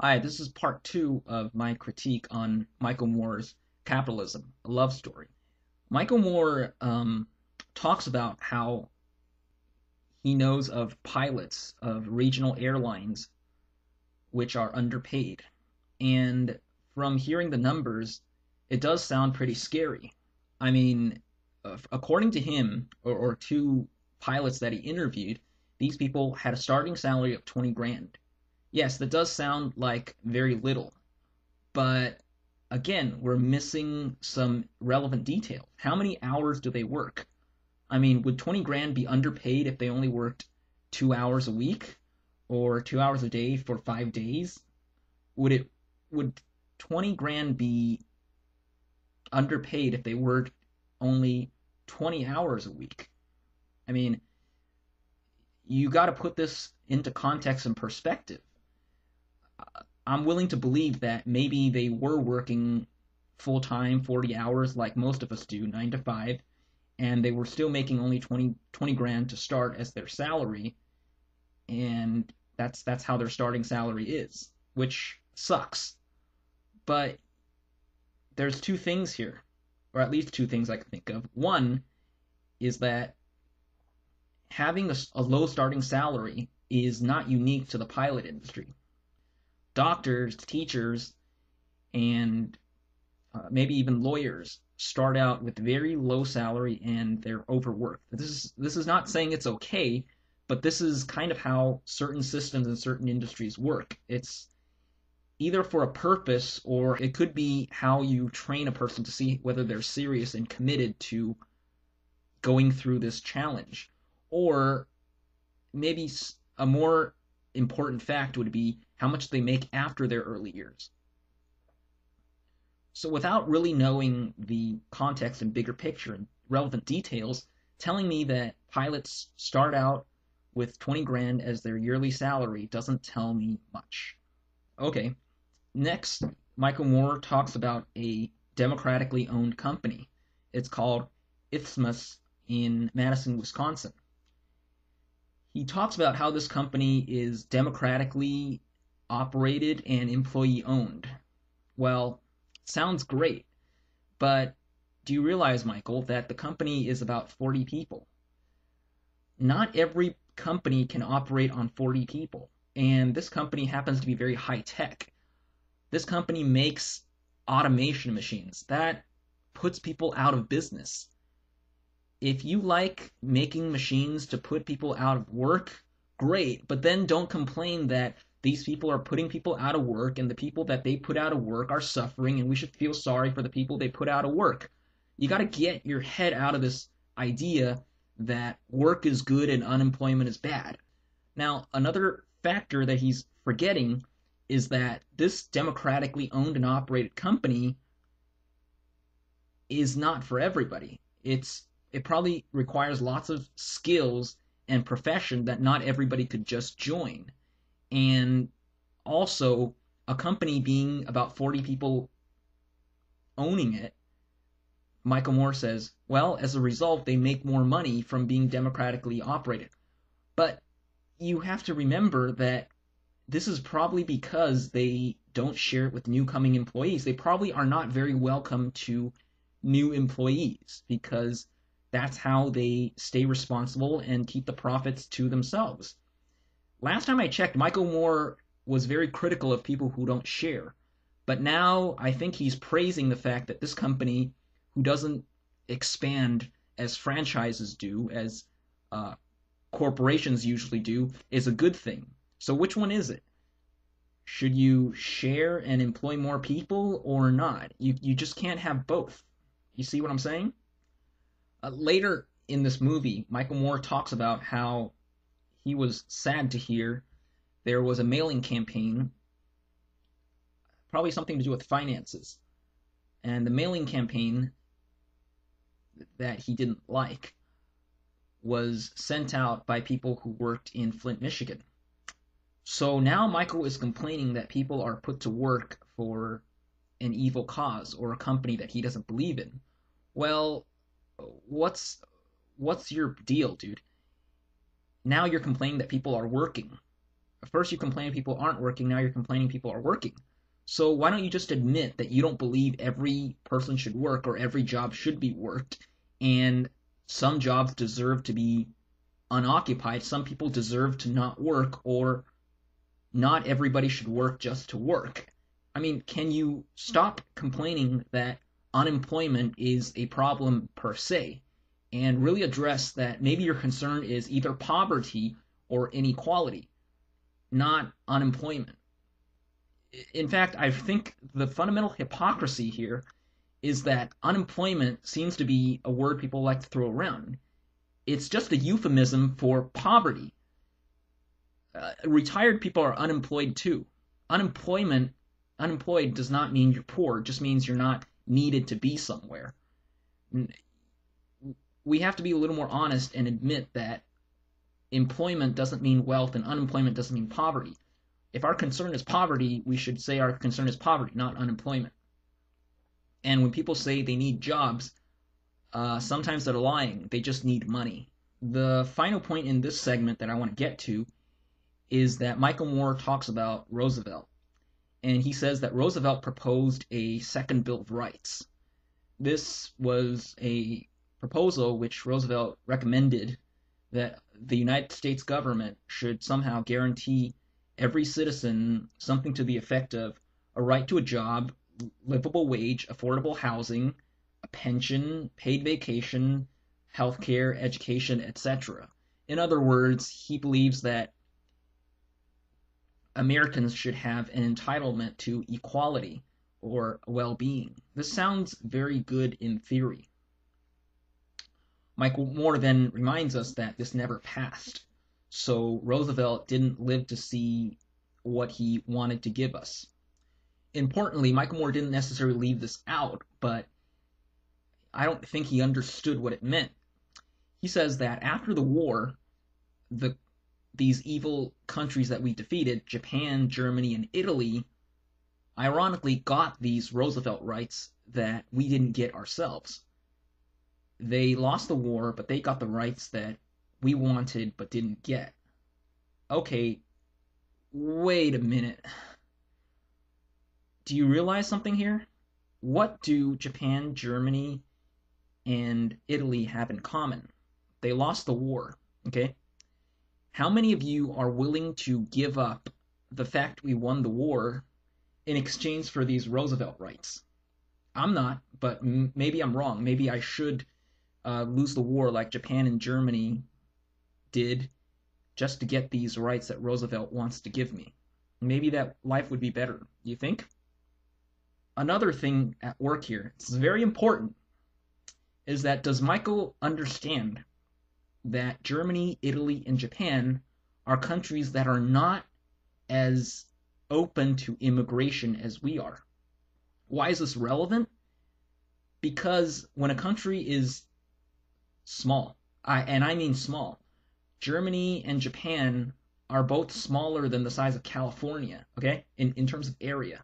Hi, this is part two of my critique on Michael Moore's Capitalism, a love story. Michael Moore talks about how he knows of pilots of regional airlines which are underpaid. And from hearing the numbers, it does sound pretty scary. I mean, according to him, or two pilots that he interviewed, these people had a starting salary of 20 grand. Yes, that does sound like very little, but again, we're missing some relevant detail. How many hours do they work? I mean, would 20 grand be underpaid if they only worked 2 hours a week or 2 hours a day for 5 days? Would 20 grand be underpaid if they worked only 20 hours a week? I mean, you got to put this into context and perspective. I'm willing to believe that maybe they were working full time, 40 hours, like most of us do, 9 to 5, and they were still making only 20 grand to start as their salary, and that's how their starting salary is, which sucks. But there's two things here, or at least two things I can think of. One is that having a low starting salary is not unique to the pilot industry. Doctors, teachers, and maybe even lawyers start out with very low salary and they're overworked. This is not saying it's okay, but this is kind of how certain systems and certain industries work. It's either for a purpose, or it could be how you train a person to see whether they're serious and committed to going through this challenge. Or maybe a more important fact would be how much they make after their early years. So without really knowing the context and bigger picture and relevant details, telling me that pilots start out with 20 grand as their yearly salary doesn't tell me much. Okay, next, Michael Moore talks about a democratically owned company. It's called Isthmus in Madison, Wisconsin. He talks about how this company is democratically operated and employee owned. Well, sounds great, but do you realize, Michael, that the company is about 40 people? Not every company can operate on 40 people, and this company happens to be very high tech. This company makes automation machines that puts people out of business. If you like making machines to put people out of work, great, but then don't complain that these people are putting people out of work and the people that they put out of work are suffering and we should feel sorry for the people they put out of work. You got to get your head out of this idea that work is good and unemployment is bad. Now, another factor that he's forgetting is that this democratically owned and operated company is not for everybody. It probably requires lots of skills and profession that not everybody could just join. And also, a company being about 40 people owning it, Michael Moore says, well, as a result, they make more money from being democratically operated. But you have to remember that this is probably because they don't share it with new coming employees. They probably are not very welcome to new employees because that's how they stay responsible and keep the profits to themselves. Last time I checked, Michael Moore was very critical of people who don't share. But now I think he's praising the fact that this company, who doesn't expand as franchises do, as corporations usually do, is a good thing. So which one is it? Should you share and employ more people or not? You just can't have both. You see what I'm saying? Later in this movie, Michael Moore talks about how he was sad to hear there was a mailing campaign, probably something to do with finances. And the mailing campaign that he didn't like was sent out by people who worked in Flint, Michigan. So now Michael is complaining that people are put to work for an evil cause or a company that he doesn't believe in. Well, what's your deal, dude? Now you're complaining that people are working. First you complain people aren't working, now you're complaining people are working. So why don't you just admit that you don't believe every person should work or every job should be worked, and some jobs deserve to be unoccupied, some people deserve to not work, or not everybody should work just to work. I mean, can you stop complaining that unemployment is a problem per se and really address that maybe your concern is either poverty or inequality, not unemployment? In fact, I think the fundamental hypocrisy here is that unemployment seems to be a word people like to throw around. It's just a euphemism for poverty. Retired people are unemployed too. Unemployed does not mean you're poor, it just means you're not needed to be somewhere. We have to be a little more honest and admit that employment doesn't mean wealth and unemployment doesn't mean poverty. If our concern is poverty, we should say our concern is poverty, not unemployment. And when people say they need jobs, sometimes they're lying. They just need money. The final point in this segment that I want to get to is that Michael Moore talks about Roosevelt. And he says that Roosevelt proposed a second Bill of Rights. This was a proposal which Roosevelt recommended that the United States government should somehow guarantee every citizen something to the effect of a right to a job, livable wage, affordable housing, a pension, paid vacation, healthcare, education, etc. In other words, he believes that Americans should have an entitlement to equality or well-being. This sounds very good in theory. Michael Moore then reminds us that this never passed. So Roosevelt didn't live to see what he wanted to give us. Importantly, Michael Moore didn't necessarily leave this out, but I don't think he understood what it meant. He says that after the war, these evil countries that we defeated, Japan, Germany, and Italy, ironically got these Roosevelt rights that we didn't get ourselves. They lost the war, but they got the rights that we wanted but didn't get. Okay, wait a minute. Do you realize something here? What do Japan, Germany, and Italy have in common? They lost the war, okay? How many of you are willing to give up the fact we won the war in exchange for these Roosevelt rights? I'm not, but maybe I'm wrong. Maybe I should lose the war like Japan and Germany did just to get these rights that Roosevelt wants to give me. Maybe that life would be better. You think? Another thing at work here, it's very important, is that does Michael understand that Germany, Italy, and Japan are countries that are not as open to immigration as we are? Why is this relevant? Because when a country is small, and I mean small, Germany and Japan are both smaller than the size of California, okay, in terms of area.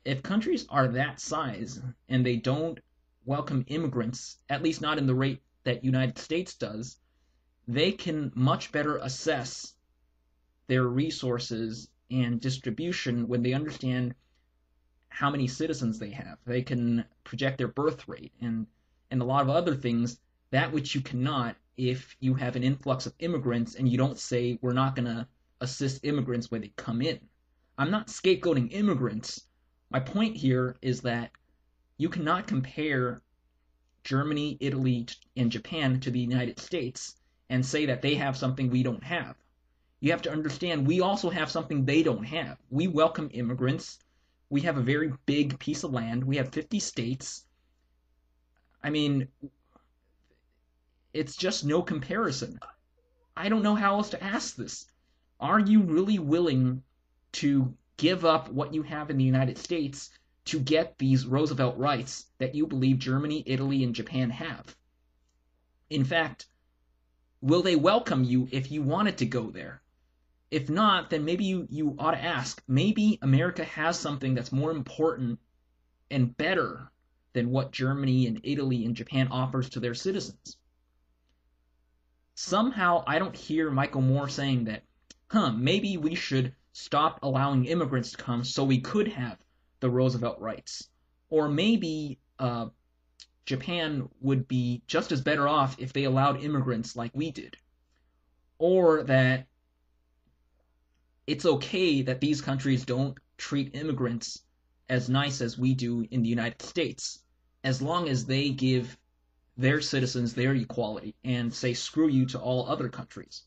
If countries are that size and they don't welcome immigrants, at least not in the rate that United States does, they can much better assess their resources and distribution when they understand how many citizens they have. They can project their birth rate and a lot of other things, that which you cannot if you have an influx of immigrants and you don't say we're not going to assist immigrants when they come in. I'm not scapegoating immigrants. My point here is that you cannot compare Germany, Italy, and Japan to the United States and say that they have something we don't have. You have to understand we also have something they don't have. We welcome immigrants. We have a very big piece of land. We have 50 states. I mean, it's just no comparison. I don't know how else to ask this. Are you really willing to give up what you have in the United States to get these Roosevelt rights that you believe Germany, Italy, and Japan have? In fact, will they welcome you if you wanted to go there? If not, then maybe you ought to ask, maybe America has something that's more important and better than what Germany and Italy and Japan offers to their citizens. Somehow I don't hear Michael Moore saying that maybe we should stop allowing immigrants to come so we could have the Roosevelt rights. Or maybe Japan would be just as better off if they allowed immigrants like we did. Or that it's okay that these countries don't treat immigrants as nice as we do in the United States, as long as they give their citizens their equality and say screw you to all other countries.